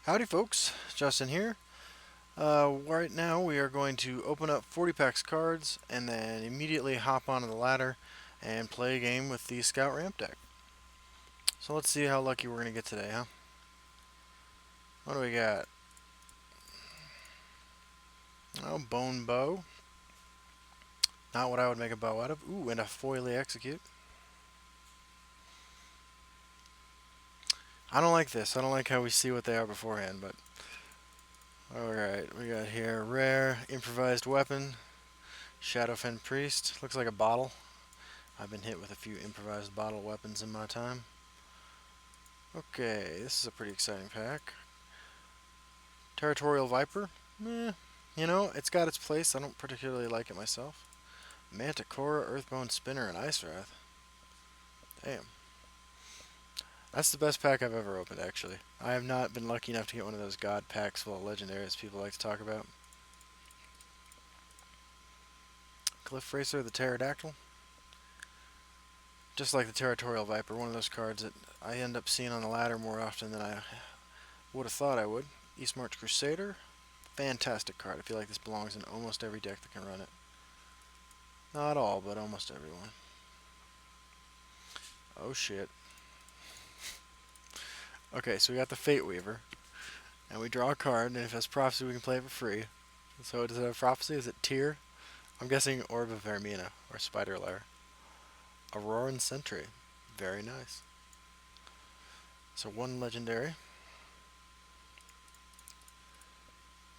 Howdy folks, Justin here. Right now we are going to open up 40 packs cards and then immediately hop onto the ladder and play a game with the Scout Ramp deck. So let's see how lucky we're going to get today, huh? What do we got? Oh, Bone Bow. Not what I would make a bow out of. Ooh, and a Foily Execute. I don't like this. I don't like how we see what they are beforehand, but alright, we got here Rare, Improvised Weapon, Shadowfen Priest. Looks like a bottle. I've been hit with a few improvised bottle weapons in my time. Okay, this is a pretty exciting pack. Territorial Viper. Meh. It's got its place. I don't particularly like it myself. Manticora, Earthbone Spinner, and Ice Wrath. Damn. That's the best pack I've ever opened, actually. I have not been lucky enough to get one of those god packs full of legendaries people like to talk about. Cliff Racer, the Pterodactyl. Just like the Territorial Viper, one of those cards that I end up seeing on the ladder more often than I would have thought I would. East March Crusader. Fantastic card. I feel like this belongs in almost every deck that can run it. Not all, but almost everyone. Oh shit. Okay, so we got the Fate Weaver, and we draw a card, and if it has Prophecy, we can play it for free. So does it have Prophecy? Is it Tier? I'm guessing Orb of Vermina, or Spider Lair. Auroran Sentry. Very nice. So one legendary.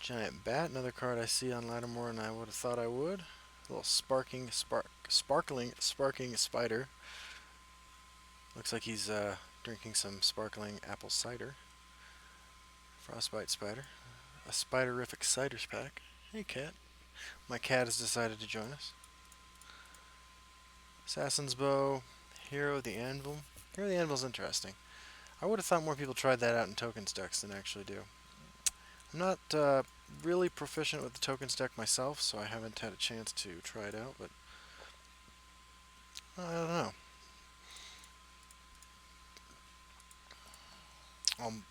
Giant Bat, another card I see on ladder more than I would have thought I would. A little sparkling, sparking spider. Looks like he's drinking some sparkling apple cider. Frostbite Spider. A Spiderific Ciders pack. Hey, cat. My cat has decided to join us. Assassin's Bow. Hero of the Anvil. Hero of the Anvil's interesting. I would have thought more people tried that out in tokens decks than actually do. I'm not really proficient with the tokens deck myself, so I haven't had a chance to try it out, but I don't know.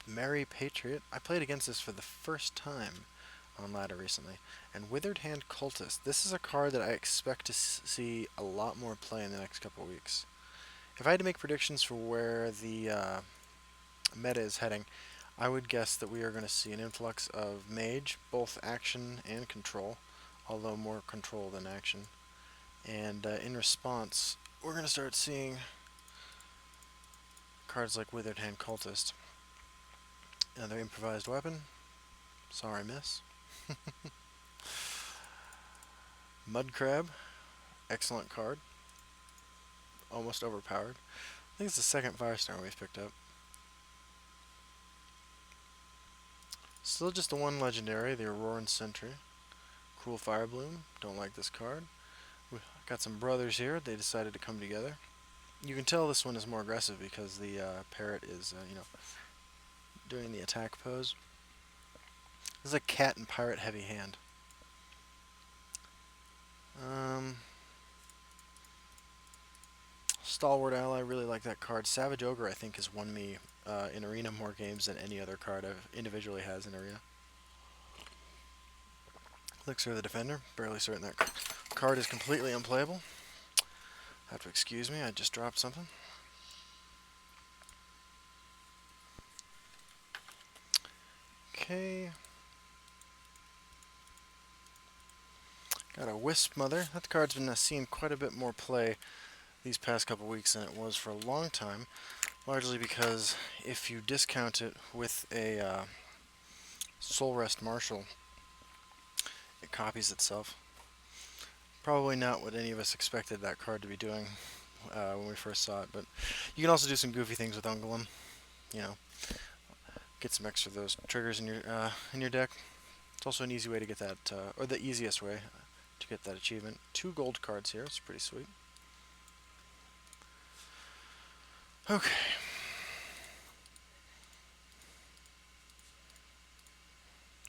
Merry Patriot. I played against this for the first time on ladder recently. And Withered Hand Cultist. This is a card that I expect to see a lot more play in the next couple weeks. If I had to make predictions for where the meta is heading, I would guess that we are going to see an influx of Mage, both action and control, although more control than action. And in response, we're going to start seeing cards like Withered Hand Cultist. Another improvised weapon. Sorry, miss. Mud Crab. Excellent card. Almost overpowered. I think it's the second Firestorm we've picked up. Still just the one legendary, the Auroran Sentry. Cruel Firebloom. Don't like this card. We got some brothers here. They decided to come together. You can tell this one is more aggressive because the parrot is, doing the attack pose. This is a cat and pirate heavy hand. Um, Stalwart Ally, really like that card. Savage Ogre, I think, has won me in Arena more games than any other card I've individually has in Arena. Elixir the Defender, barely certain that card is completely unplayable. Have to excuse me, I just dropped something. Okay. Got a Wisp Mother. That card's been seeing quite a bit more play these past couple weeks than it was for a long time. Largely because if you discount it with a Soul Rest Marshal, it copies itself. Probably not what any of us expected that card to be doing when we first saw it, but you can also do some goofy things with Ungolem. You know, get some extra of those triggers in your deck. It's also an easy way to get that, or the easiest way to get that achievement. 2 gold cards here. It's pretty sweet. Okay.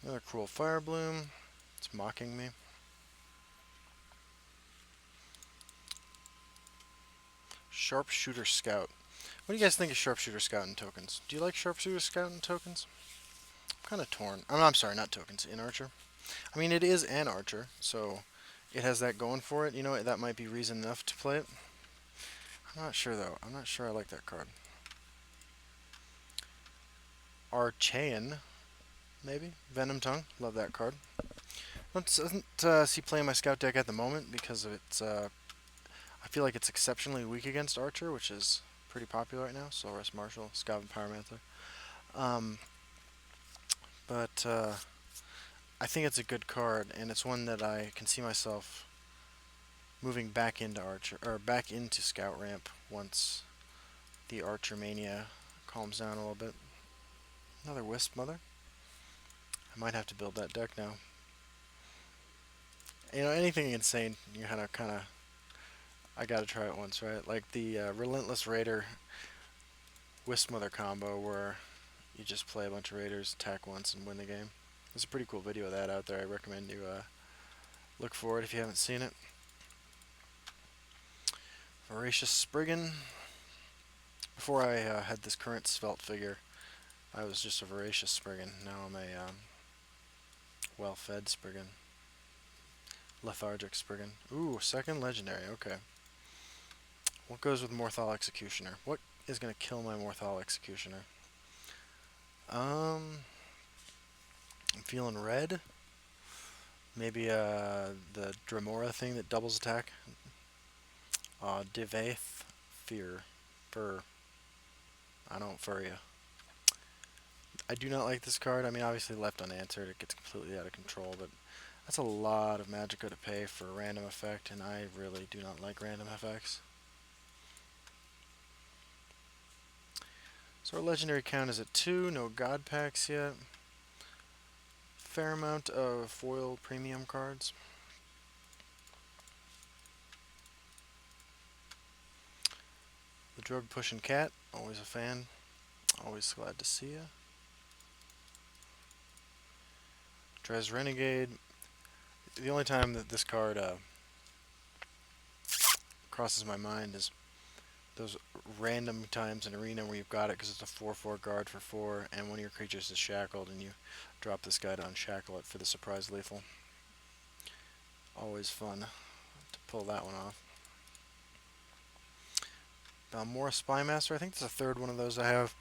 Another Cruel Firebloom. It's mocking me. Sharpshooter Scout. What do you guys think of Sharpshooter Scout in tokens? Do you like Sharpshooter Scout in tokens? kind of torn. I'm sorry, not tokens, in Archer. I mean, it is an Archer, so it has that going for it. You know, that might be reason enough to play it. I'm not sure, though. I'm not sure I like that card. Archaean, maybe? Venom Tongue, love that card. Doesn't see play in my scout deck at the moment because of its. I feel like it's exceptionally weak against Archer, which is pretty popular right now. Solarus Marshal, Scout and Pyromancer. Um, but I think it's a good card, and it's one that I can see myself moving back into Archer or back into Scout Ramp once the Archer mania calms down a little bit. Another Wisp Mother. I might have to build that deck now. You know, anything insane, you kind of, I gotta try it once, right? Like the Relentless Raider Wisp Mother combo, where you just play a bunch of Raiders, attack once, and win the game. There's a pretty cool video of that out there. I recommend you look for it if you haven't seen it. Voracious Spriggan. Before I had this current Svelte figure, I was just a Voracious Spriggan. Now I'm a well-fed Spriggan. Lethargic Spriggan. Ooh, second legendary. Okay. What goes with Morthal Executioner? What is going to kill my Morthal Executioner? I'm feeling red. Maybe the Dremora thing that doubles attack. Divaith Fear. Fur. I don't fur you. I do not like this card. I mean, obviously left unanswered, it gets completely out of control, but that's a lot of Magicka to pay for a random effect, and I really do not like random effects. So our legendary count is at 2, no god packs yet. Fair amount of foil premium cards. The Drug Pushing Cat, always a fan. Always glad to see ya. Dres Renegade. The only time that this card crosses my mind is those random times in Arena where you've got it because it's a 4/4 guard for 4, and one of your creatures is shackled, and you drop this guy to unshackle it for the surprise lethal. Always fun to pull that one off. Balmora Spymaster. I think that's the third one of those I have.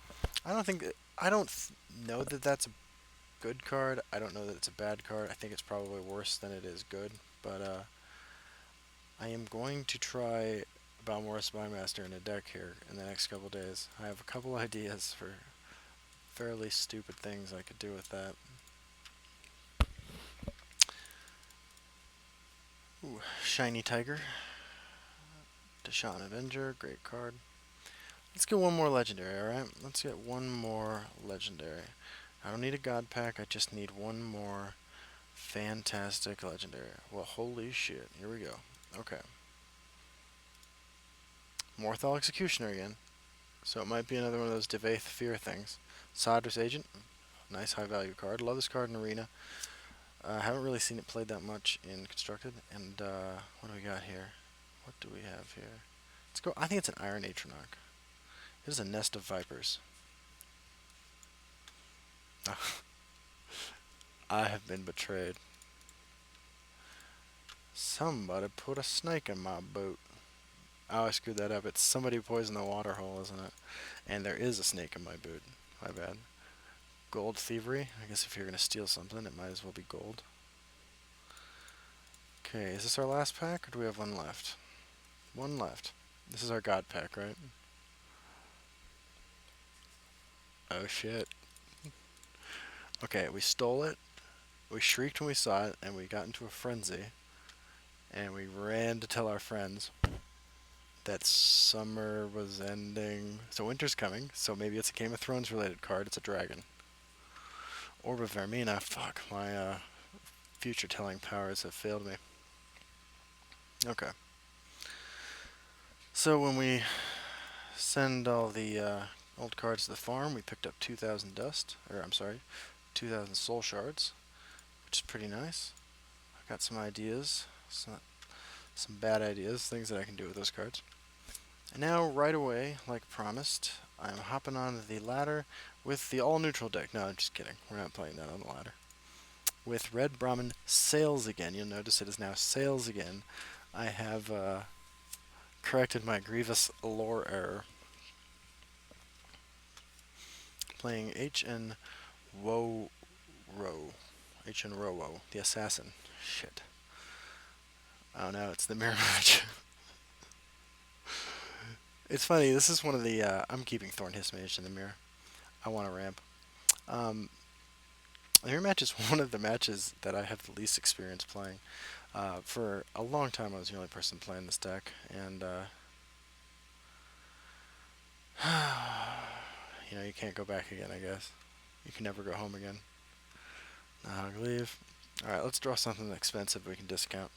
I don't know that that's a good card. I don't know that it's a bad card. I think it's probably worse than it is good. But I am going to try Balmora Spymaster in a deck here in the next couple days. I have a couple ideas for fairly stupid things I could do with that. Ooh, Shiny Tiger. Deshaun Avenger, great card. Let's get one more legendary, alright? Let's get one more legendary. I don't need a god pack, I just need one more fantastic legendary. Well, holy shit. Here we go. Okay. Morthal Executioner again. So it might be another one of those Divaith Fear things. Sodras Agent. Nice high value card. Love this card in Arena. Haven't really seen it played that much in Constructed. And what do we got here? What do we have here? Let's go. I think it's an Iron Atronach. It is a Nest of Vipers. I have been betrayed. Somebody put a snake in my boat. Oh, I screwed that up. It's somebody poisoned the water hole, isn't it? And there is a snake in my boot. My bad. Gold Thievery. I guess if you're going to steal something, it might as well be gold. Okay, is this our last pack, or do we have one left? One left. This is our god pack, right? Oh shit. Okay, we stole it. We shrieked when we saw it, and we got into a frenzy. And we ran to tell our friends that summer was ending. So winter's coming, so maybe it's a Game of Thrones related card. It's a dragon. Orb of Vermina. Fuck, my future telling powers have failed me. Okay. So when we send all the old cards to the farm, we picked up 2,000 dust. Or, I'm sorry, 2,000 soul shards, which is pretty nice. I got some ideas. Some bad ideas, things that I can do with those cards. And now, right away, like promised, I'm hopping on the ladder with the all-neutral deck. No, I'm just kidding. We're not playing that on the ladder. With Red Brahmin Sails Again, you'll notice it is now Sails Again. I have corrected my grievous lore error. Playing HN Wo Ro. HN Rowo, the assassin. Shit. Oh no, it's the mirror match. It's funny, this is one of the, I'm keeping Thorn Hiss Mage in the mirror. I want to ramp. The mirror match is one of the matches that I have the least experience playing. For a long time I was the only person playing this deck, and you know, you can't go back again, I guess. You can never go home again. I'll leave. Alright, let's draw something expensive we can discount.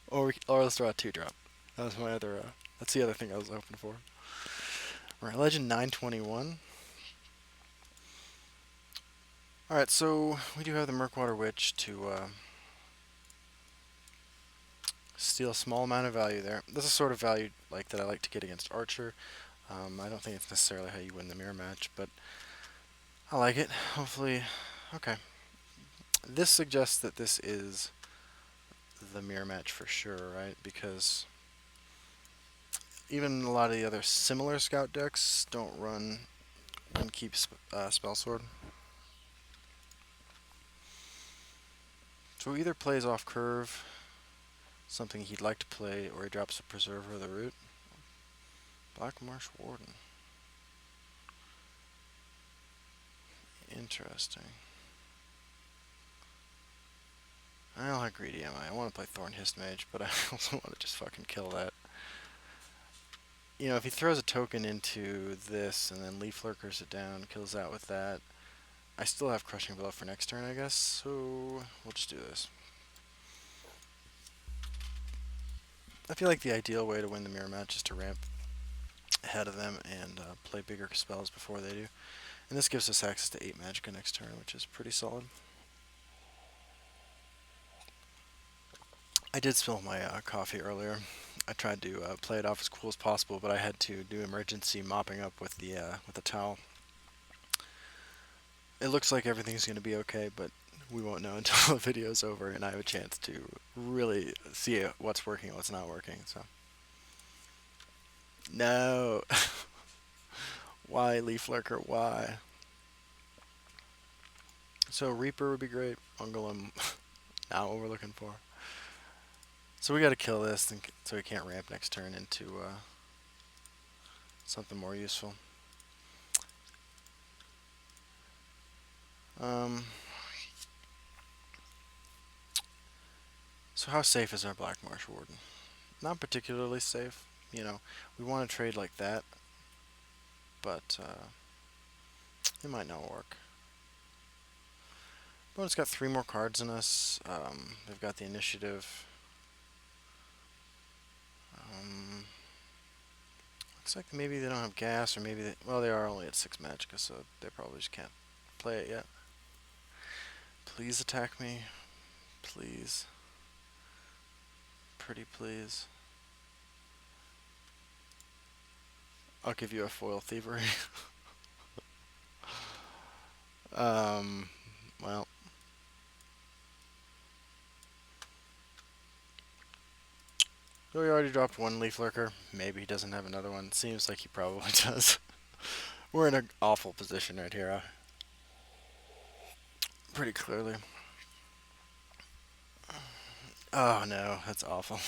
or let's draw a 2-drop. That was my other, that's the other thing I was hoping for. Alright, Legend 921. Alright, so we do have the Murkwater Witch to steal a small amount of value there. This is sort of value like that I like to get against Archer. I don't think it's necessarily how you win the mirror match, but I like it. Hopefully, okay. This suggests that this is the mirror match for sure, right? Because even a lot of the other similar scout decks don't run and keep Spell Sword. So he either plays off curve, something he'd like to play, or he drops a Preserver of the Root. Black Marsh Warden. Interesting. I don't know how greedy am I. I want to play Thorn Hiss Mage, but I also want to just fucking kill that. You know, if he throws a token into this and then Leaf Lurkers it down, kills that with that, I still have Crushing Blow for next turn, I guess, so we'll just do this. I feel like the ideal way to win the mirror match is to ramp ahead of them and play bigger spells before they do. And this gives us access to 8 Magicka next turn, which is pretty solid. I did spill my coffee earlier. I tried to play it off as cool as possible, but I had to do emergency mopping up with the towel. It looks like everything's going to be okay, but we won't know until the video's over and I have a chance to really see what's working and what's not working. So, no. Why, Leaf Lurker? Why? So Reaper would be great. Ungolem, not what we're looking for. So we got to kill this, so we can't ramp next turn into something more useful. So how safe is our Black Marsh Warden? Not particularly safe. You know, we want to trade like that, but it might not work. But it's got 3 more cards in us. They've got the initiative. Looks like maybe they don't have gas, or maybe well, they are only at 6 Magicka, so they probably just can't play it yet. Please attack me. Please. Pretty please. I'll give you a foil thievery. Well. So he already dropped 1 Leaf Lurker. Maybe he doesn't have another one. Seems like he probably does. We're in an awful position right here. Pretty clearly. Oh no, that's awful.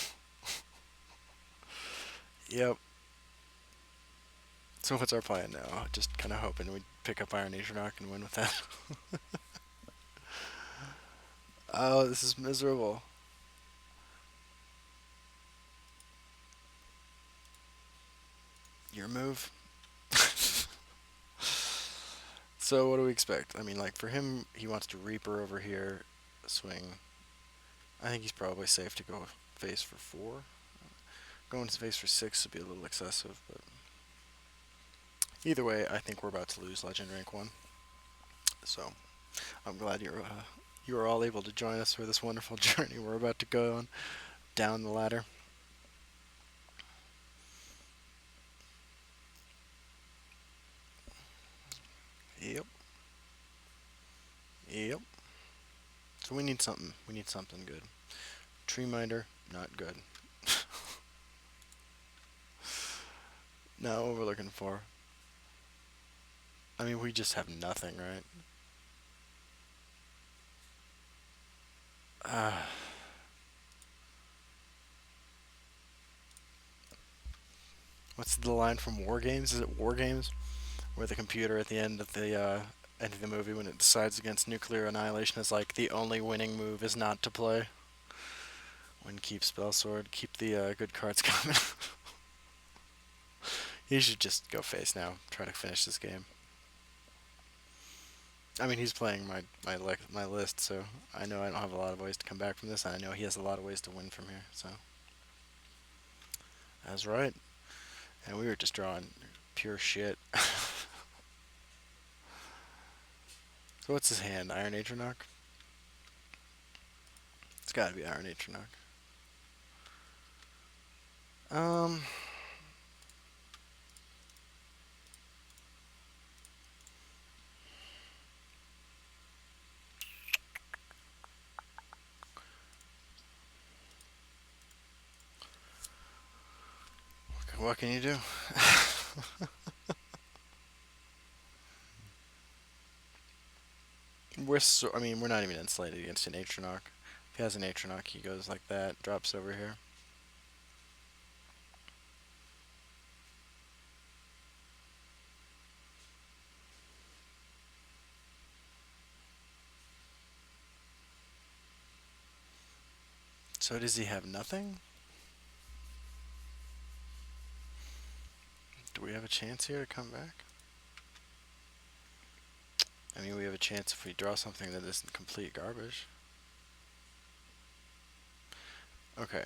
Yep. So what's our plan now? Just kind of hoping we'd pick up Iron Atronach and win with that. Oh, this is miserable. Your move. So what do we expect? I mean, like, for him, he wants to Reaper over here, swing. I think he's probably safe to go face for 4. Going to face for 6 would be a little excessive, but either way, I think we're about to lose Legend Rank 1. So, I'm glad you are all able to join us for this wonderful journey we're about to go on down the ladder. Yep. So we need something. We need something good. Tree Minder, not good. Not what we're looking for. I mean, we just have nothing, right? Uh, what's the line from War Games? Is it War Games? Where the computer at the end of the movie, when it decides against nuclear annihilation, is like the only winning move is not to play. When keep spell sword, keep the good cards coming. He should just go face now. Try to finish this game. I mean, he's playing my list, so I know I don't have a lot of ways to come back from this, and I know he has a lot of ways to win from here. So that's right. And we were just drawing pure shit. So what's his hand? Iron Atronach? It's got to be Iron Atronach. Um, what can you do? I mean, we're not even insulated against an Atronach. If he has an Atronach, he goes like that, drops over here. So does he have nothing? Do we have a chance here to come back? I mean, we have a chance if we draw something that isn't complete garbage. Okay.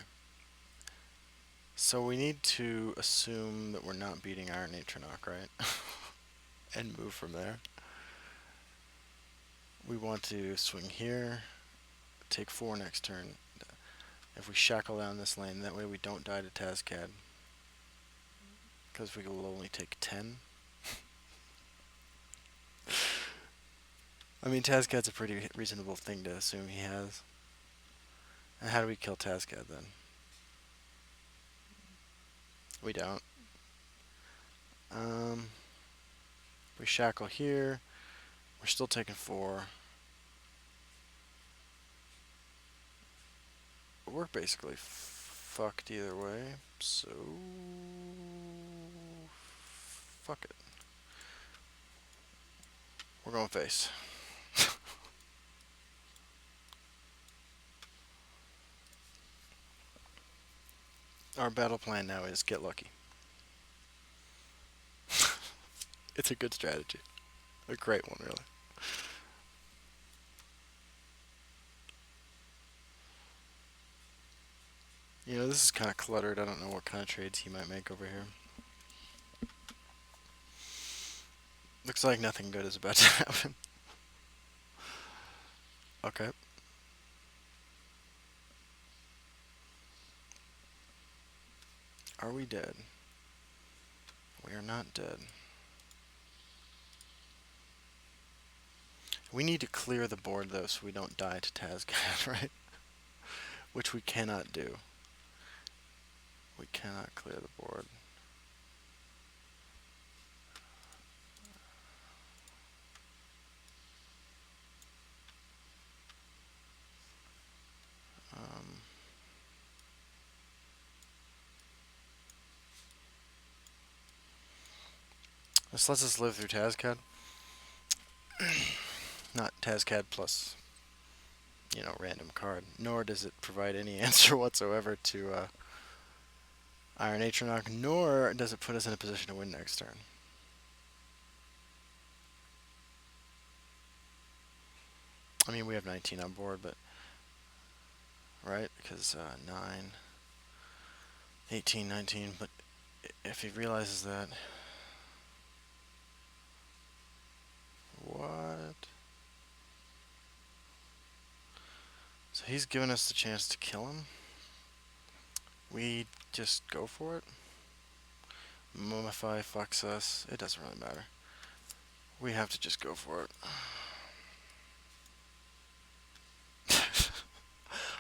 So we need to assume that we're not beating Iron Atronach, right? And move from there. We want to swing here, take 4 next turn. If we shackle down this lane, that way we don't die to Tazcad. Because we will only take 10. I mean, Tazcad's a pretty reasonable thing to assume he has. And how do we kill Tazcad then? We don't. We shackle here. We're still taking 4. We're basically fucked either way, so fuck it. We're going face. Our battle plan now is get lucky. It's a good strategy. A great one, really. You know, this is kind of cluttered. I don't know what kind of trades he might make over here. Looks like nothing good is about to happen. Okay. Are we dead? We are not dead. We need to clear the board, though, so we don't die to Tazcad, right? Which we cannot do. We cannot clear the board. This lets us live through Tazcad. Not Tazcad plus, random card. Nor does it provide any answer whatsoever to Iron Atronach, nor does it put us in a position to win next turn. I mean, we have 19 on board, but... Right? Because 9, 18, 19, but if he realizes that... What? So he's given us the chance to kill him? We just go for it? Mummify fucks us. It doesn't really matter. We have to just go for it.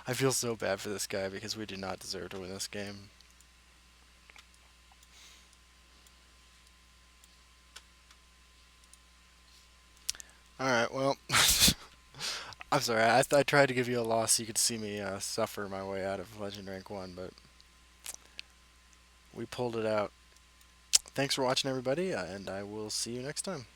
I feel so bad for this guy because we do not deserve to win this game. Alright, well, I'm sorry. I tried to give you a loss so you could see me suffer my way out of Legend Rank 1, but we pulled it out. Thanks for watching, everybody, and I will see you next time.